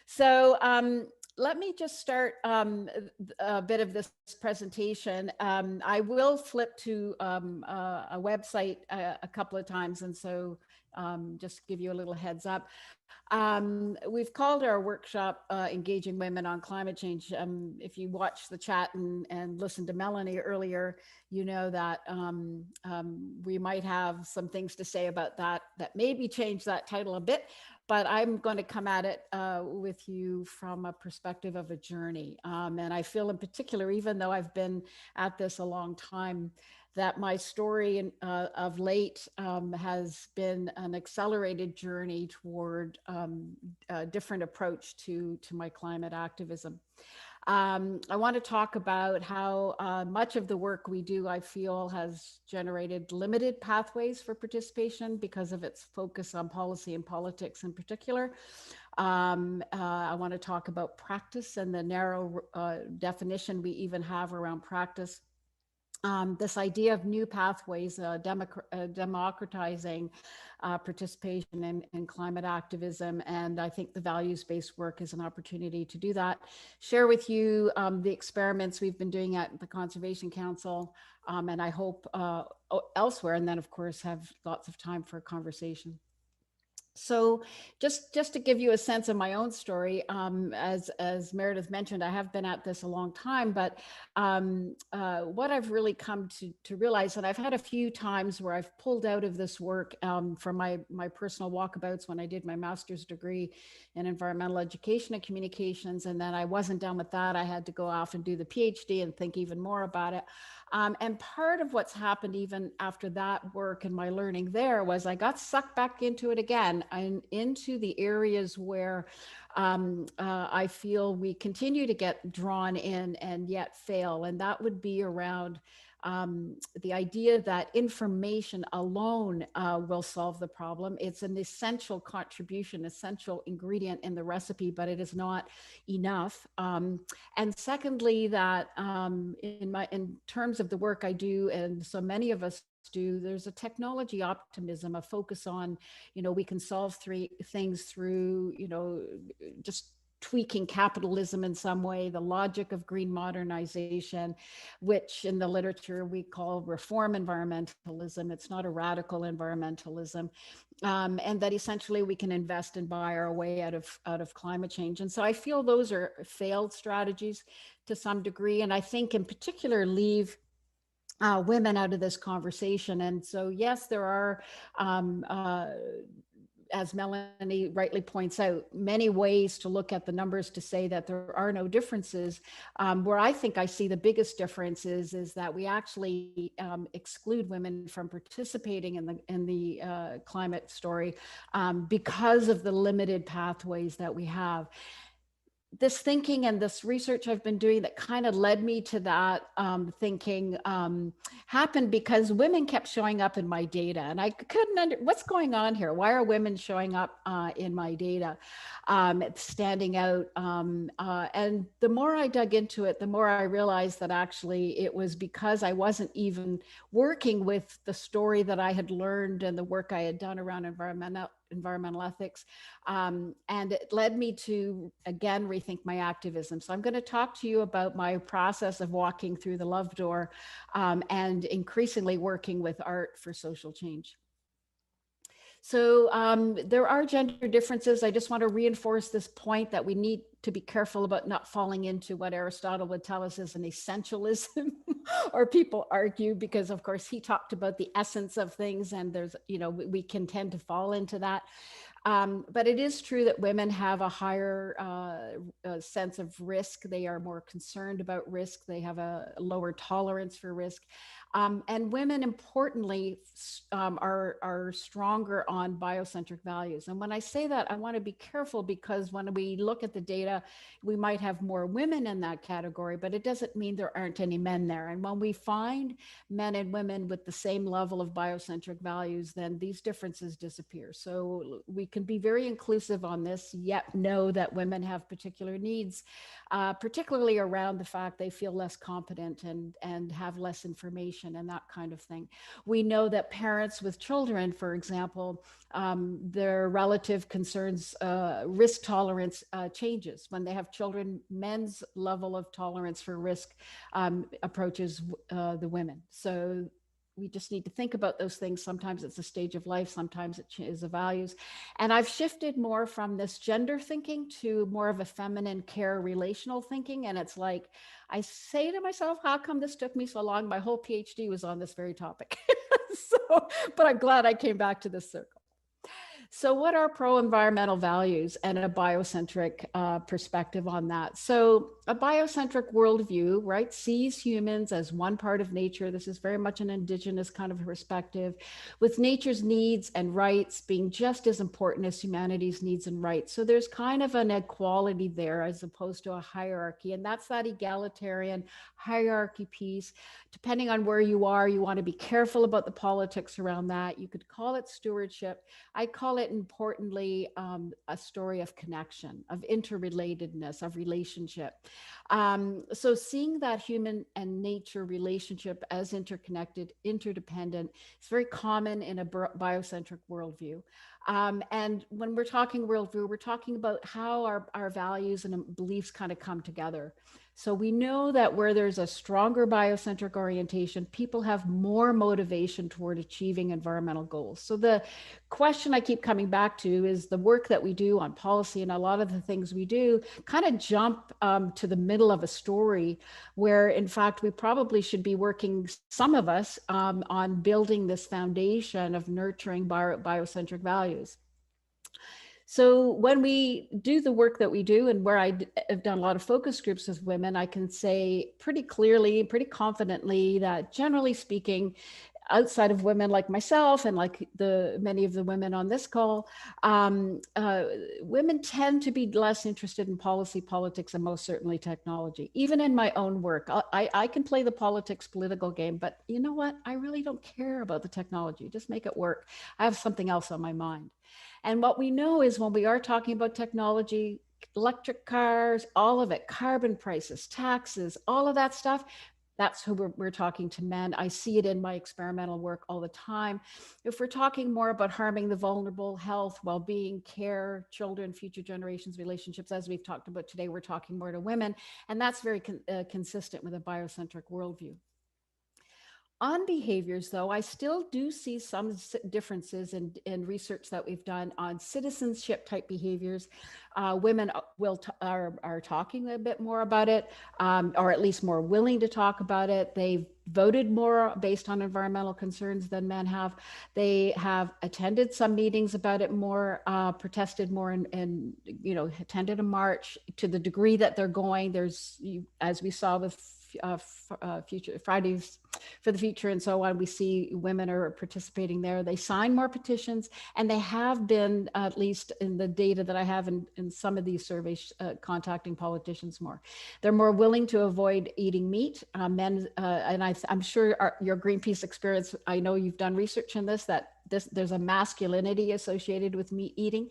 So let me just start a bit of this presentation. I will flip to a website a couple of times, and so just give you a little heads up. We've called our workshop Engaging Women on Climate Change. If you watch the chat and listen to Melanie earlier, you know that we might have some things to say about that maybe change that title a bit, but I'm going to come at it with you from a perspective of a journey. And I feel in particular, even though I've been at this a long time, that my story of late has been an accelerated journey toward a different approach to my climate activism. I want to talk about how much of the work we do, I feel, has generated limited pathways for participation because of its focus on policy and politics in particular. I want to talk about practice and the narrow definition we even have around practice. This idea of new pathways, democratizing participation in climate activism. And I think the values-based work is an opportunity to do that. Share with you the experiments we've been doing at the Conservation Council, and I hope elsewhere, and then of course have lots of time for a conversation. So just to give you a sense of my own story, as Meredith mentioned, I have been at this a long time, but what I've really come to realize, and I've had a few times where I've pulled out of this work from my personal walkabouts when I did my master's degree in environmental education and communications, and then I wasn't done with that. I had to go off and do the PhD and think even more about it. And part of what's happened even after that work and my learning there was I got sucked back into it again, and into the areas where I feel we continue to get drawn in and yet fail. And that would be around the idea that information alone will solve the problem. It's an essential contribution, essential ingredient in the recipe, but it is not enough. And secondly, that in terms of the work I do, and so many of us do, there's a technology optimism, a focus on, we can solve things through, just tweaking capitalism in some way, the logic of green modernization, which in the literature we call reform environmentalism. It's not a radical environmentalism. And that essentially we can invest and buy our way out of climate change. And so I feel those are failed strategies to some degree. And I think in particular leave women out of this conversation. And so, yes, there are, as Melanie rightly points out, many ways to look at the numbers to say that there are no differences. Where I think I see the biggest difference is that we actually exclude women from participating in the climate story because of the limited pathways that we have. This thinking and this research I've been doing that kind of led me to that thinking happened because women kept showing up in my data, and I couldn't what's going on here. Why are women showing up in my data, standing out? And the more I dug into it, the more I realized that actually it was because I wasn't even working with the story that I had learned and the work I had done around environmental ethics. And it led me to, again, rethink my activism. So I'm going to talk to you about my process of walking through the love door and increasingly working with art for social change. So there are gender differences. I just want to reinforce this point that we need to be careful about not falling into what Aristotle would tell us is an essentialism, or people argue, because of course he talked about the essence of things, and there's, we can tend to fall into that. But it is true that women have a higher sense of risk. They are more concerned about risk. They have a lower tolerance for risk. And women, importantly, are stronger on biocentric values. And when I say that, I want to be careful, because when we look at the data, we might have more women in that category, but it doesn't mean there aren't any men there. And when we find men and women with the same level of biocentric values, then these differences disappear. So we can be very inclusive on this, yet know that women have particular needs, particularly around the fact they feel less competent and have less information nutrition and that kind of thing. We know that parents with children, for example, their relative concerns, risk tolerance changes. When they have children, men's level of tolerance for risk approaches the women. So we just need to think about those things. Sometimes it's a stage of life, sometimes it is the values. And I've shifted more from this gender thinking to more of a feminine care relational thinking. And it's like, I say to myself, how come this took me so long? My whole PhD was on this very topic. But I'm glad I came back to this circle. So what are pro-environmental values and a biocentric perspective on that? So a biocentric worldview, right, sees humans as one part of nature. This is very much an indigenous kind of perspective, with nature's needs and rights being just as important as humanity's needs and rights. So there's kind of an equality there as opposed to a hierarchy. And that's that egalitarian hierarchy piece. Depending on where you are, you want to be careful about the politics around that. You could call it stewardship. I call it importantly a story of connection, of interrelatedness, of relationship. So seeing that human and nature relationship as interconnected, interdependent, is very common in a biocentric worldview. And when we're talking worldview, we're talking about how our values and beliefs kind of come together. So we know that where there's a stronger biocentric orientation, people have more motivation toward achieving environmental goals. So the question I keep coming back to is the work that we do on policy, and a lot of the things we do kind of jump to the middle of a story where, in fact, we probably should be working, some of us, on building this foundation of nurturing biocentric values. So when we do the work that we do, and where I have done a lot of focus groups with women, I can say pretty clearly, pretty confidently that generally speaking, outside of women like myself and like many of the women on this call, women tend to be less interested in policy, politics, and most certainly technology. Even in my own work, I can play the political game, but you know what? I really don't care about the technology. Just make it work. I have something else on my mind. And what we know is when we are talking about technology, electric cars, all of it, carbon prices, taxes, all of that stuff, that's who we're talking to men. I see it in my experimental work all the time. If we're talking more about harming the vulnerable, health, well-being, care, children, future generations, relationships, as we've talked about today, we're talking more to women. And that's very consistent with a biocentric worldview. On behaviors, though, I still do see some differences in research that we've done on citizenship type behaviors. Women are talking a bit more about it, or at least more willing to talk about it. They've voted more based on environmental concerns than men have. They have attended some meetings about it more, protested more, and attended a march. To the degree that they're going, there's, as we saw with future Fridays for the Future and so on, we see women are participating there. They sign more petitions, and they have been, at least in the data that I have in some of these surveys, contacting politicians more. They're more willing to avoid eating meat. Men, and I'm sure your Greenpeace experience, I know you've done research in this, that there's a masculinity associated with meat eating.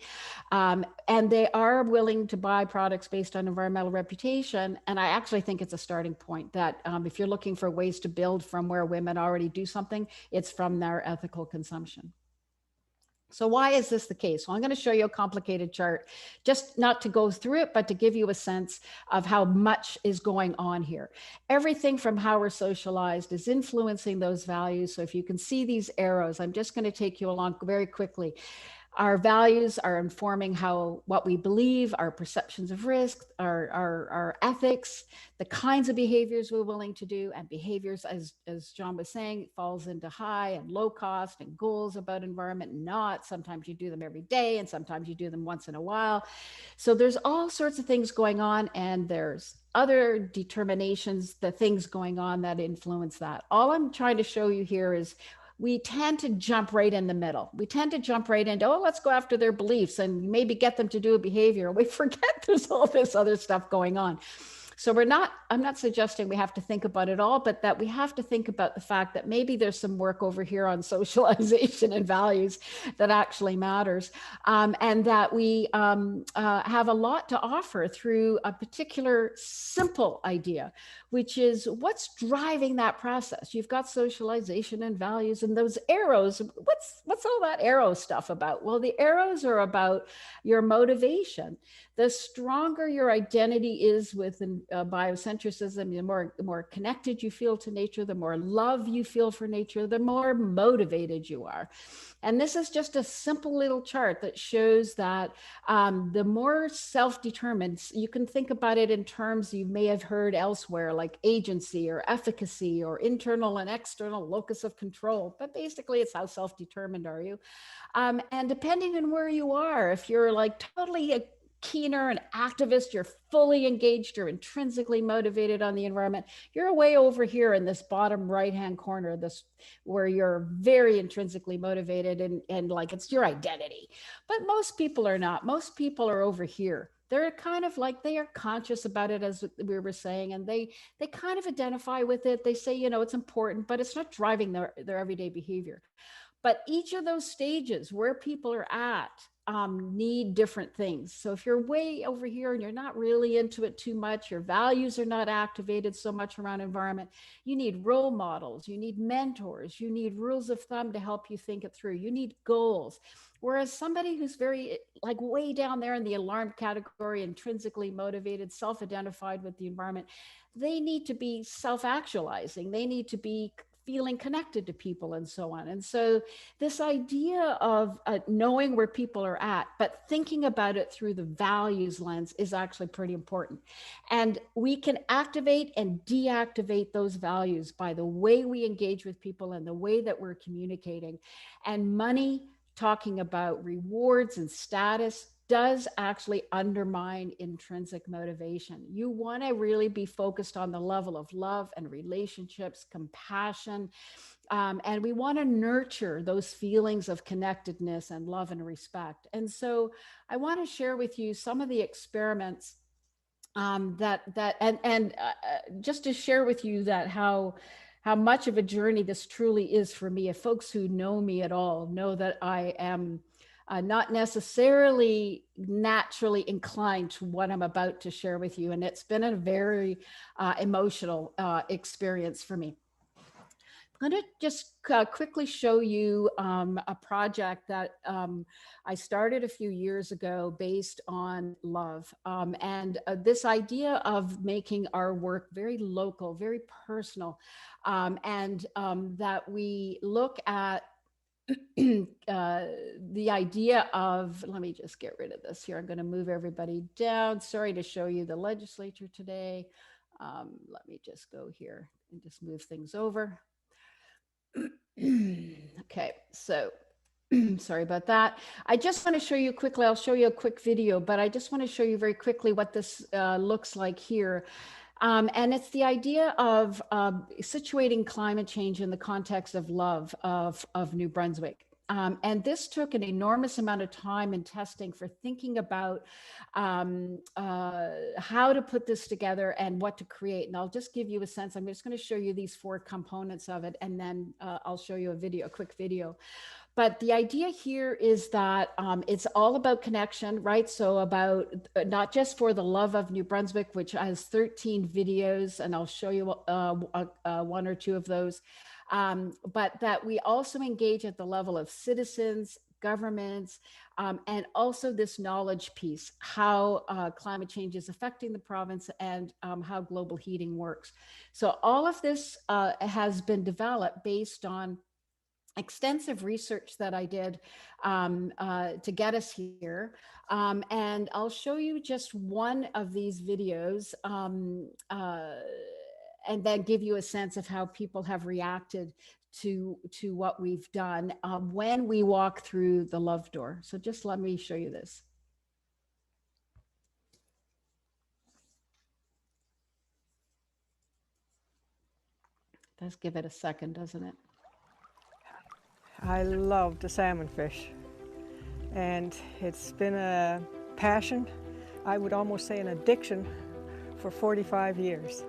And they are willing to buy products based on environmental reputation. And I actually think it's a starting point that if you're looking for ways to build from where women already do something, it's from their ethical consumption. So why is this the case? Well, I'm going to show you a complicated chart, just not to go through it, but to give you a sense of how much is going on here. Everything from how we're socialized is influencing those values. So if you can see these arrows, I'm just going to take you along very quickly. Our values are informing what we believe, our perceptions of risk, our ethics, the kinds of behaviors we're willing to do, and behaviors, as John was saying, falls into high and low cost, and goals about environment, not. Sometimes you do them every day, and sometimes you do them once in a while. So there's all sorts of things going on, and there's other determinations, the things going on that influence that. All I'm trying to show you here is we tend to jump right in the middle. We tend to jump right into, let's go after their beliefs and maybe get them to do a behavior. We forget there's all this other stuff going on. So I'm not suggesting we have to think about it all, but that we have to think about the fact that maybe there's some work over here on socialization and values that actually matters. And that we have a lot to offer through a particular simple idea, which is what's driving that process. You've got socialization and values, and those arrows, what's all that arrow stuff about? Well, the arrows are about your motivation. The stronger your identity is with biocentrism, the more connected you feel to nature, the more love you feel for nature, the more motivated you are. And this is just a simple little chart that shows that the more self-determined, you can think about it in terms you may have heard elsewhere, like agency or efficacy or internal and external locus of control. But basically, it's how self-determined are you? And depending on where you are, if you're like totally a keener, an activist, you're fully engaged, you're intrinsically motivated on the environment, you're way over here in this bottom right-hand corner, this where you're very intrinsically motivated and like it's your identity. But most people are not. Most people are over here. They're kind of like, they are conscious about it, as we were saying, and they kind of identify with it. They say, you know, it's important, but it's not driving their everyday behavior. But each of those stages where people are at need different things. So if you're way over here and you're not really into it too much, your values are not activated so much around environment, you need role models, you need mentors, you need rules of thumb to help you think it through, you need goals. Whereas somebody who's very like way down there in the alarmed category, intrinsically motivated, self-identified with the environment, they need to be self-actualizing. They need to be feeling connected to people and so on. And so this idea of knowing where people are at, but thinking about it through the values lens is actually pretty important. And we can activate and deactivate those values by the way we engage with people and the way that we're communicating. And money, talking about rewards and status, does actually undermine intrinsic motivation. You want to really be focused on the level of love and relationships, compassion, and we want to nurture those feelings of connectedness and love and respect. And so I want to share with you some of the experiments just to share with you that how much of a journey this truly is for me. If folks who know me at all know that I am not necessarily naturally inclined to what I'm about to share with you. And it's been a very emotional experience for me. I'm going to just quickly show you a project that I started a few years ago based on love. And this idea of making our work very local, very personal, and that we look at the idea of, let me just get rid of this here. I'm going to move everybody down. Sorry to show you the legislature today. Let me just go here and just move things over. Okay, so sorry about that. I just want to show you quickly, I'll show you a quick video, but I just want to show you very quickly what this looks like here. And it's the idea of situating climate change in the context of love of New Brunswick. And this took an enormous amount of time and testing for thinking about how to put this together and what to create. And I'll just give you a sense. I'm just going to show you these 4 components of it, and then I'll show you a quick video. But the idea here is that it's all about connection, right? So about not just for the love of New Brunswick, which has 13 videos, and I'll show you 1 or 2 of those, but that we also engage at the level of citizens, governments, and also this knowledge piece, how climate change is affecting the province and how global heating works. So all of this has been developed based on extensive research that I did to get us here. And I'll show you just one of these videos and then give you a sense of how people have reacted to what we've done when we walk through the love door. So just let me show you this. Let's give it a second, doesn't it? I love the salmon fish, and it's been a passion, I would almost say an addiction, for 45 years.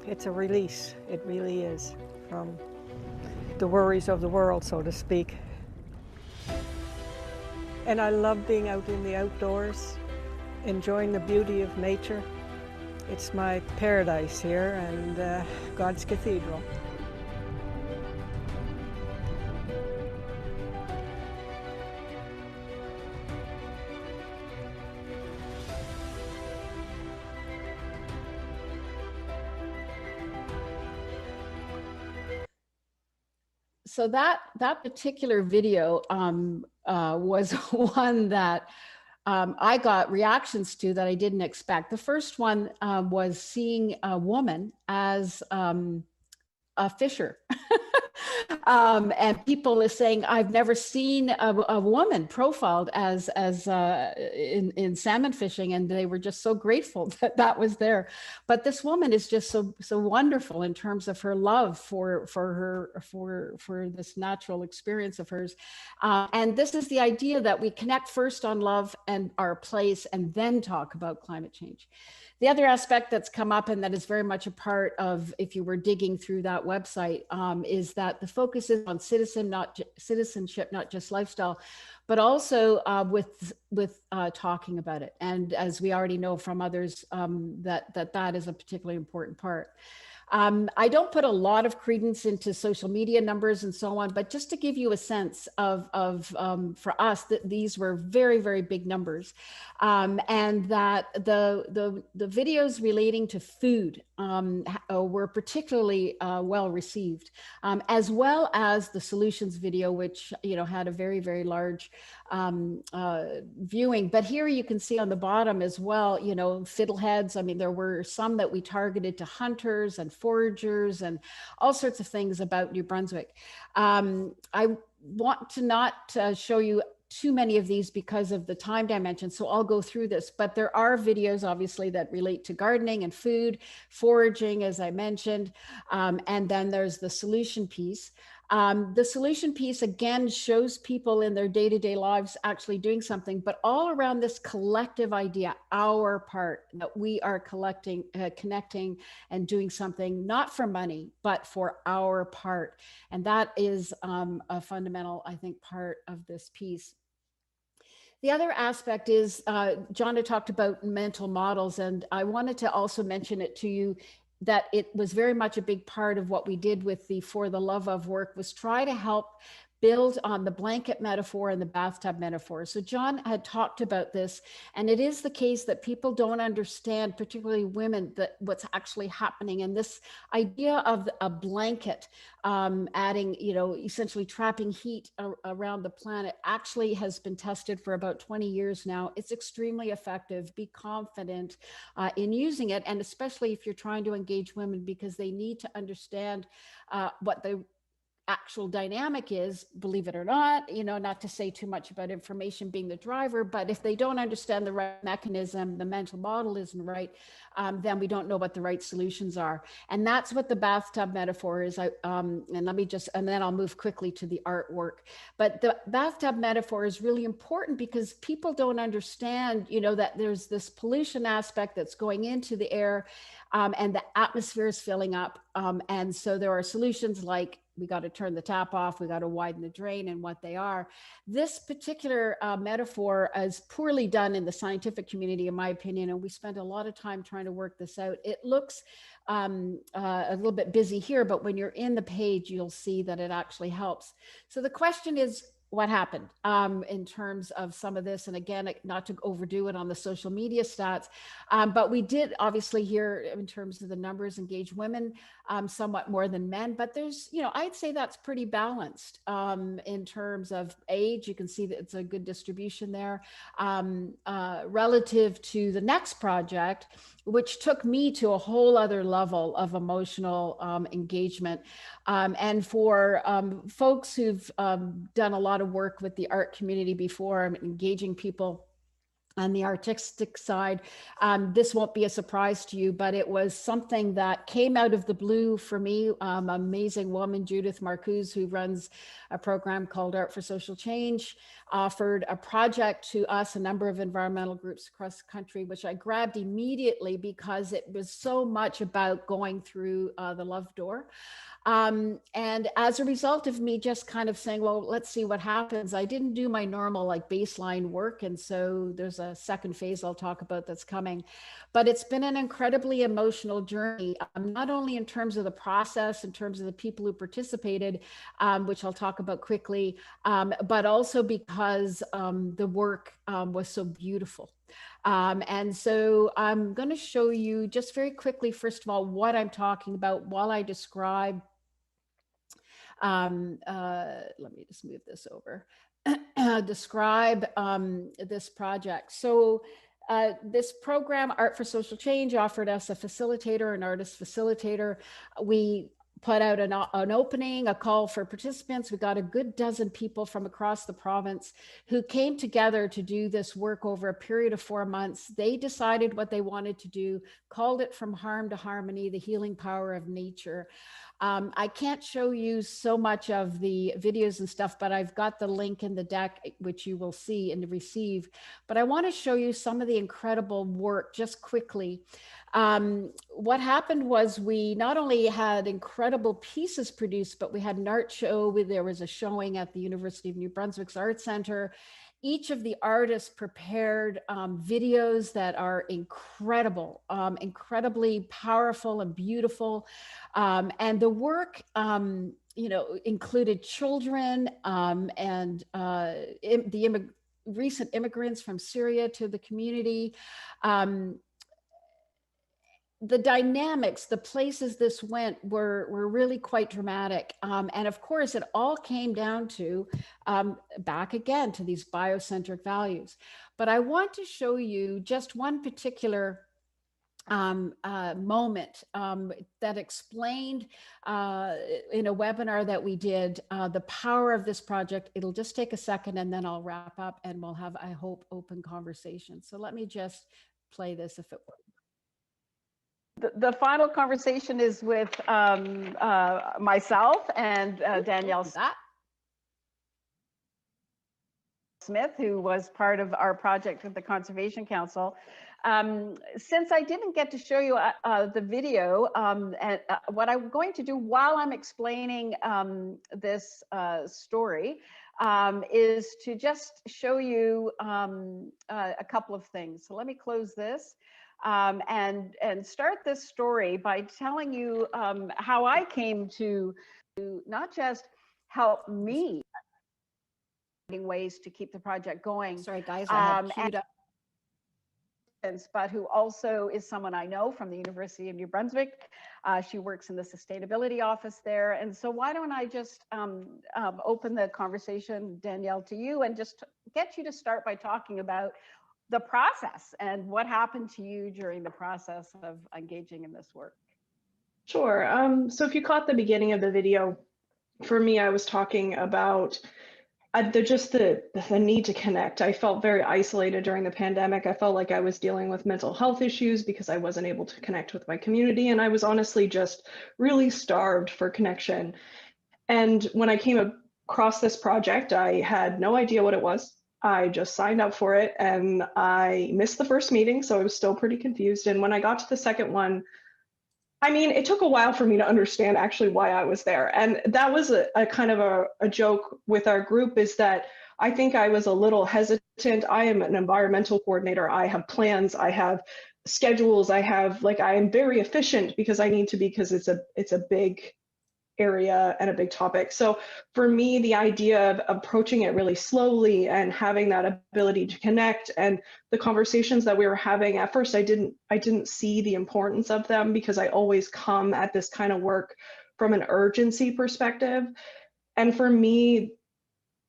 It's a release, it really is, from the worries of the world, so to speak. And I love being out in the outdoors, enjoying the beauty of nature. It's my paradise here and God's cathedral. So that particular video was one that I got reactions to that I didn't expect. The first one was seeing a woman as a fisher. And people are saying, I've never seen a woman profiled as in salmon fishing, and they were just so grateful that that was there. But this woman is just so wonderful in terms of her love for this natural experience of hers. And this is the idea that we connect first on love and our place, and then talk about climate change. The other aspect that's come up, and that is very much a part of, if you were digging through that website, is that the focus is on citizenship, not just lifestyle, but also with talking about it. And as we already know from others, that is a particularly important part. I don't put a lot of credence into social media numbers and so on, but just to give you a sense of for us, that these were very, very big numbers, and that the videos relating to food were particularly well received, as well as the solutions video, which had a very, very large viewing. But here you can see on the bottom as well, fiddleheads. I mean, there were some that we targeted to hunters and foragers and all sorts of things about New Brunswick. I want to not show you too many of these because of the time dimension, so I'll go through this, but there are videos obviously that relate to gardening and food, foraging, as I mentioned, and then there's the solution piece. The solution piece again shows people in their day-to-day lives actually doing something, but all around this collective idea, our part, that we are connecting and doing something, not for money, but for our part. And that is a fundamental, I think, part of this piece. The other aspect is, John had talked about mental models, and I wanted to also mention it to you that it was very much a big part of what we did with the For the Love of work, was try to help build on the blanket metaphor and the bathtub metaphor. So John had talked about this, and it is the case that people don't understand, particularly women, that what's actually happening. And this idea of a blanket, adding, essentially trapping heat around the planet, actually has been tested for about 20 years now. It's extremely effective. Be confident in using it, and especially if you're trying to engage women, because they need to understand what the actual dynamic is, believe it or not, not to say too much about information being the driver, but if they don't understand the right mechanism, the mental model isn't right, then we don't know what the right solutions are. And that's what the bathtub metaphor is. And then I'll move quickly to the artwork. But the bathtub metaphor is really important because people don't understand, that there's this pollution aspect that's going into the air, and the atmosphere is filling up. And so there are solutions like, we got to turn the tap off, we got to widen the drain, and what they are. This particular metaphor is poorly done in the scientific community, in my opinion, and we spent a lot of time trying to work this out. It looks a little bit busy here, but when you're in the page, you'll see that it actually helps. So the question is, what happened in terms of some of this? And again, not to overdo it on the social media stats, but we did obviously here in terms of the numbers engage women somewhat more than men, but there's, I'd say that's pretty balanced in terms of age. You can see that it's a good distribution there relative to the next project, which took me to a whole other level of emotional engagement. And for folks who've done a lot of work with the art community before, engaging people on the artistic side. This won't be a surprise to you, but it was something that came out of the blue for me. Amazing woman, Judith Marcuse, who runs a program called Art for Social Change, offered a project to us, a number of environmental groups across the country, which I grabbed immediately because it was so much about going through the love door. And as a result of me just kind of saying, well, let's see what happens, I didn't do my normal like baseline work. And so there's a second phase I'll talk about that's coming. But it's been an incredibly emotional journey, not only in terms of the process, in terms of the people who participated, which I'll talk about quickly, but also because the work was so beautiful. And so I'm going to show you just very quickly, first of all, what I'm talking about while I describe. Let me just move this over. Describe this project. So this program, Art for Social Change, offered us a facilitator, an artist facilitator. We put out an opening, a call for participants. We got a good dozen people from across the province who came together to do this work over a period of 4 months. They decided what they wanted to do, called it From Harm to Harmony, the healing power of nature. I can't show you so much of the videos and stuff, but I've got the link in the deck, which you will see and receive. But I want to show you some of the incredible work just quickly. What happened was we not only had incredible pieces produced, but we had an art show. There was a showing at the University of New Brunswick's Art Center. Each of the artists prepared videos that are incredible, incredibly powerful and beautiful. And the work, included children and the recent immigrants from Syria to the community. The dynamics, the places this went were really quite dramatic. And of course, it all came down to, back again to these biocentric values. But I want to show you just one particular moment that explained in a webinar that we did the power of this project. It'll just take a second and then I'll wrap up and we'll have, I hope, open conversation. So let me just play this if it works. The final conversation is with myself and Danielle Smith, who was part of our project with the Conservation Council. Since I didn't get to show you the video, and what I'm going to do while I'm explaining this story is to just show you a couple of things. So let me close this. And start this story by telling you how I came to not just help me finding ways to keep the project going. Sorry, guys, I have queued up. But who also is someone I know from the University of New Brunswick. She works in the sustainability office there. And so why don't I just open the conversation, Danielle, to you and just get you to start by talking about the process and what happened to you during the process of engaging in this work. Sure. So if you caught the beginning of the video, for me, I was talking about the need to connect. I felt very isolated during the pandemic. I felt like I was dealing with mental health issues because I wasn't able to connect with my community. And I was honestly just really starved for connection. And when I came across this project, I had no idea what it was. I just signed up for it and I missed the first meeting, so I was still pretty confused. And when I got to the second one, I mean, it took a while for me to understand actually why I was there. And that was a kind of a joke with our group, is that I think I was a little hesitant. I am an environmental coordinator. I have plans, I have schedules, I am very efficient because I need to be, because it's a big area and a big topic. So for me, the idea of approaching it really slowly and having that ability to connect, and the conversations that we were having, at first I didn't see the importance of them because I always come at this kind of work from an urgency perspective. And for me,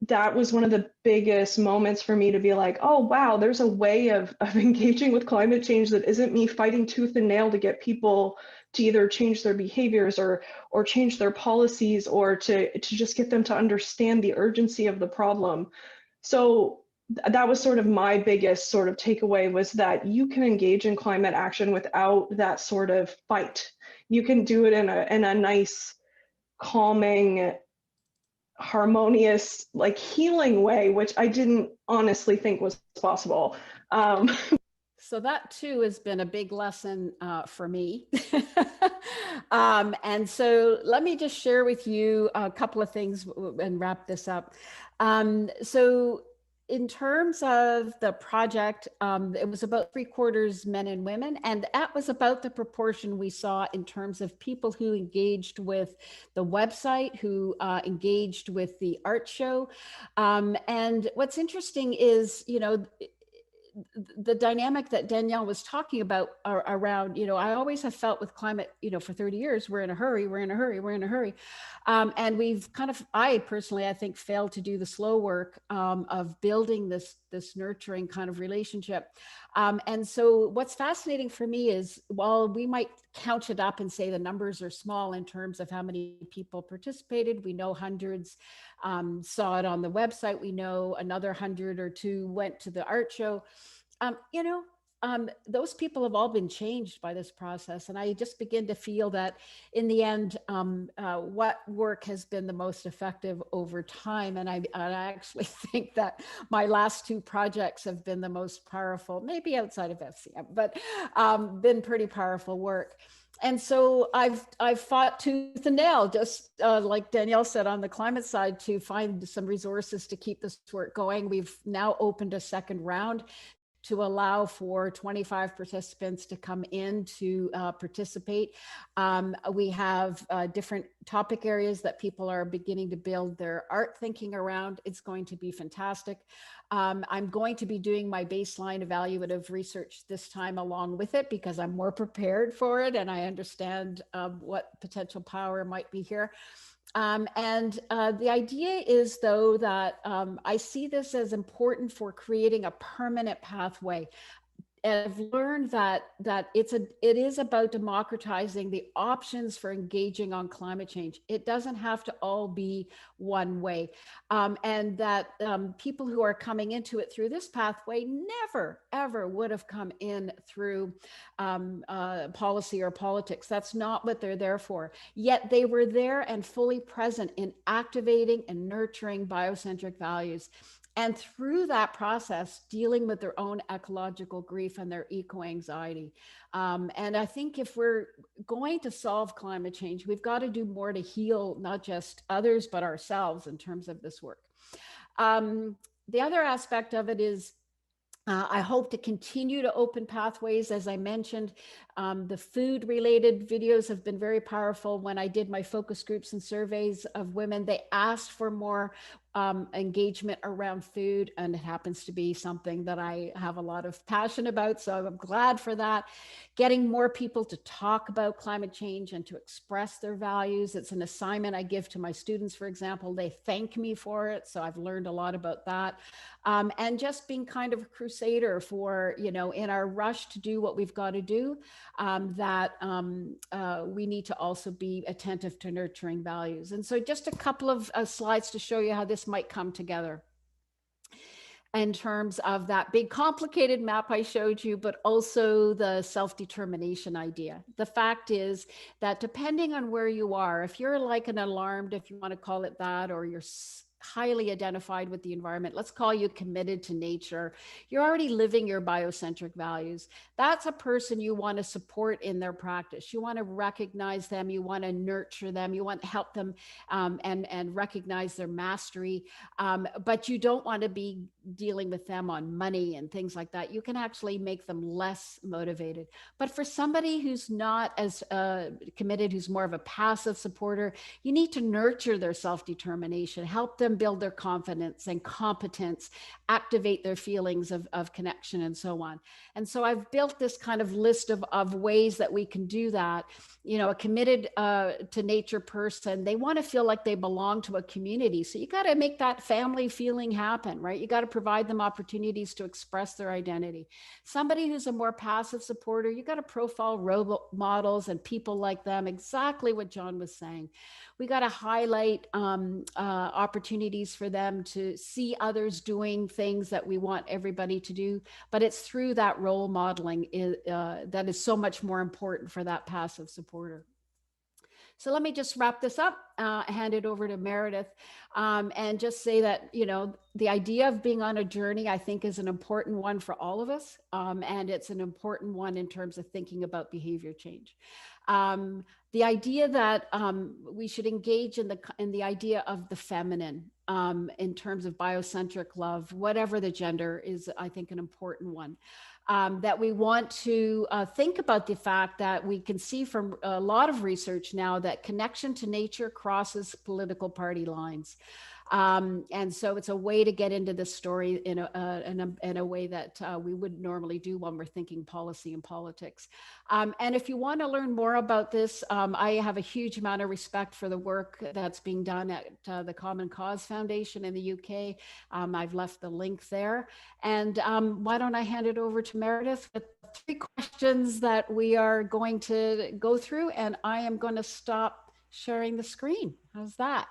that was one of the biggest moments for me to be like, oh, wow, there's a way of engaging with climate change that isn't me fighting tooth and nail to get people to either change their behaviors or change their policies, or to just get them to understand the urgency of the problem. So that was sort of my biggest sort of takeaway, was that you can engage in climate action without that sort of fight. You can do it in a nice, calming, harmonious, like healing way, which I didn't honestly think was possible. So that too has been a big lesson for me. And so let me just share with you a couple of things and wrap this up. So in terms of the project, it was about 3/4 men and women, and that was about the proportion we saw in terms of people who engaged with the website, who engaged with the art show. And what's interesting is, you know, the dynamic that Danielle was talking about around, you know, I always have felt with climate, you know, for 30 years, we're in a hurry, we're in a hurry, we're in a hurry. And we've kind of, I personally, I think, failed to do the slow work of building this nurturing kind of relationship. And so what's fascinating for me is, while we might count it up and say the numbers are small in terms of how many people participated, we know hundreds saw it on the website, we know another 100 or 2 went to the art show. You know, those people have all been changed by this process. And I just begin to feel that in the end, what work has been the most effective over time. And I actually think that my last 2 projects have been the most powerful, maybe outside of FCM, but been pretty powerful work. And so I've fought tooth and nail, just like Danielle said, on the climate side, to find some resources to keep this work going. We've now opened a second round to allow for 25 participants to come in to participate. We have different topic areas that people are beginning to build their art thinking around. It's going to be fantastic. I'm going to be doing my baseline evaluative research this time along with it, because I'm more prepared for it and I understand what potential power might be here. And the idea is, though, that I see this as important for creating a permanent pathway. And I've learned that it is about democratizing the options for engaging on climate change. It doesn't have to all be one way, and that people who are coming into it through this pathway never ever would have come in through policy or politics. That's not what they're there for. Yet they were there and fully present in activating and nurturing biocentric values. And through that process, dealing with their own ecological grief and their eco-anxiety. And I think if we're going to solve climate change, we've got to do more to heal not just others, but ourselves in terms of this work. The other aspect of it is, I hope to continue to open pathways. As I mentioned, the food related videos have been very powerful. When I did my focus groups and surveys of women, they asked for more engagement around food, and it happens to be something that I have a lot of passion about, so I'm glad for that. Getting more people to talk about climate change and to express their values. It's an assignment I give to my students, for example. They thank me for it, so I've learned a lot about that. And just being kind of a crusader for, you know, in our rush to do what we've got to do, we need to also be attentive to nurturing values. And so just a couple of slides to show you how this might come together in terms of that big complicated map I showed you, but also the self-determination idea. The fact is that depending on where you are, if you're like an alarmed, if you want to call it that, or you're highly identified with the environment, let's call you committed to nature, you're already living your biocentric values. That's a person you want to support in their practice. You want to recognize them, you want to nurture them, you want to help them and recognize their mastery, but you don't want to be dealing with them on money and things like that. You can actually make them less motivated. But for somebody who's not as committed, who's more of a passive supporter, you need to nurture their self-determination, help them build their confidence and competence, activate their feelings of connection and so on. And so I've built this kind of list of ways that we can do that. You know, a committed to nature person, they want to feel like they belong to a community. So you got to make that family feeling happen, right? You got to provide them opportunities to express their identity. Somebody who's a more passive supporter, you got to profile role models and people like them, exactly what John was saying. We got to highlight opportunities opportunities for them to see others doing things that we want everybody to do. But it's through that role modeling that is so much more important for that passive supporter. So let me just wrap this up, hand it over to Meredith, and just say that, you know, the idea of being on a journey, I think, is an important one for all of us. And it's an important one in terms of thinking about behavior change. The idea that we should engage in the idea of the feminine in terms of biocentric love, whatever the gender, is, I think, an important one. That we want to think about the fact that we can see from a lot of research now that connection to nature crosses political party lines. And so it's a way to get into this story in a way that we wouldn't normally do when we're thinking policy and politics. And if you want to learn more about this, I have a huge amount of respect for the work that's being done at the Common Cause Foundation in the UK. I've left the link there. And why don't I hand it over to Meredith with 3 questions that we are going to go through, and I am going to stop sharing the screen. How's that?